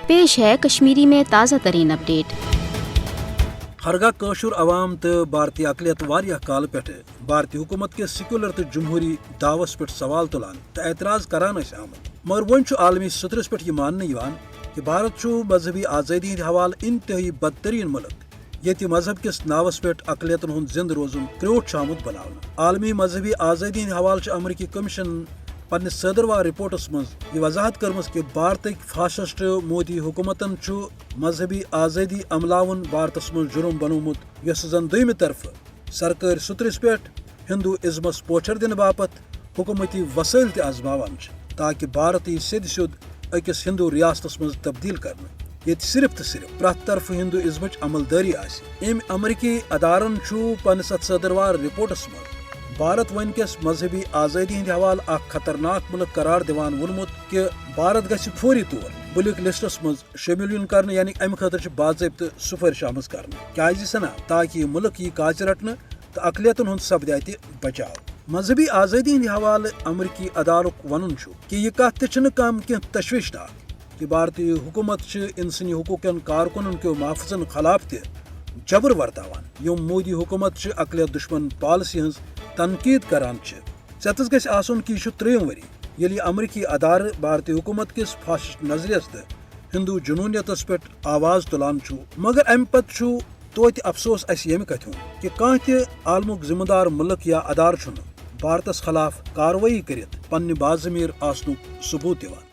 پیش ہے کشمیری میں تازہ ترین اپڈیٹ۔ ہرگاہ قشر عوام تو بھارتی اقلیت واریاہ کال پہ بھارتی حکومت کے سیکولر تو جمہوری دعوس پہ سوال تلان تو اعتراض کران آمت، مگر ون عالمی سطرس پہ یہ ماننے کہ بھارت مذہبی آزادی ہند حوالہ انتہائی بدترین ملک یت مذہب کس ناوس پہ اقلیتن ہند زند روزن کروٹ آمت بنانا۔ عالمی مذہبی آزادی ہند حوالہ امریکی کمیشن پنہ صدروار رپورٹس مز یہ وضاحت کرمز کہ بھارتک فاشسٹ مودی حکومتن مذہبی آزادی عملاون بھارتس مز جرم بنومت یس زن دویمہ طرف سرکاری سطرس پہ ہندو ازمس پوچھر دن باپت حکومتی وسائل تہ آزماوان تاکہ بھارت یہ سید سیود اکس ہندو ریاستس مز تبدیل کرنے یت صرف تو صرف پرت طرف ہندو ازمچ عمل داری ام امریکی ادارن پنس ات صدروار رپورٹس مز بھارت ونکس مذہبی آزادی ہند حوالہ اخ خطرناک ملک قرار دیوان ونمت کہ بھارت گژھِ فوری طور بلیک لسٹس مز شامل کرنے، یعنی امہ خاطر باضابطہ سفارش آمز کرنے کیازِ سنا تاکہ یہ ملک یہ کاچ رٹنے تو اقلیتن ہند سپدِ بچاؤ۔ مذہبی آزادی ہند حوالہ امریکی ادارک ونن کہ یہ کت تہ کم کی تشویشناک کہ بھارتی حکومت انسانی حقوقن کارکنن کے محافظن خلاف تہ جبر ورتاوان یم مودی حکومت اقلیت دشمن پالسی ہز تنقید کران ژیتس گژھِ آسن کہ یہ ترٛیٚیِم ؤری ییٚلہِ امریکی ادارٕ بھارتی حکومت کس فاشسٹ نظریس تہ ہندو جنونیتس پہ آواز تلان مگر امہ پتہ توتہِ افسوس اس یمہ کتھ ہُنٛد کہ کانٛہہ تہ عالمک ذمہ دار ملک یا ادارٕ چھُنہٕ بھارتس خلاف کاروٲیی کرتھ پننہ باضمیر آسنُک ثبوت دِوان۔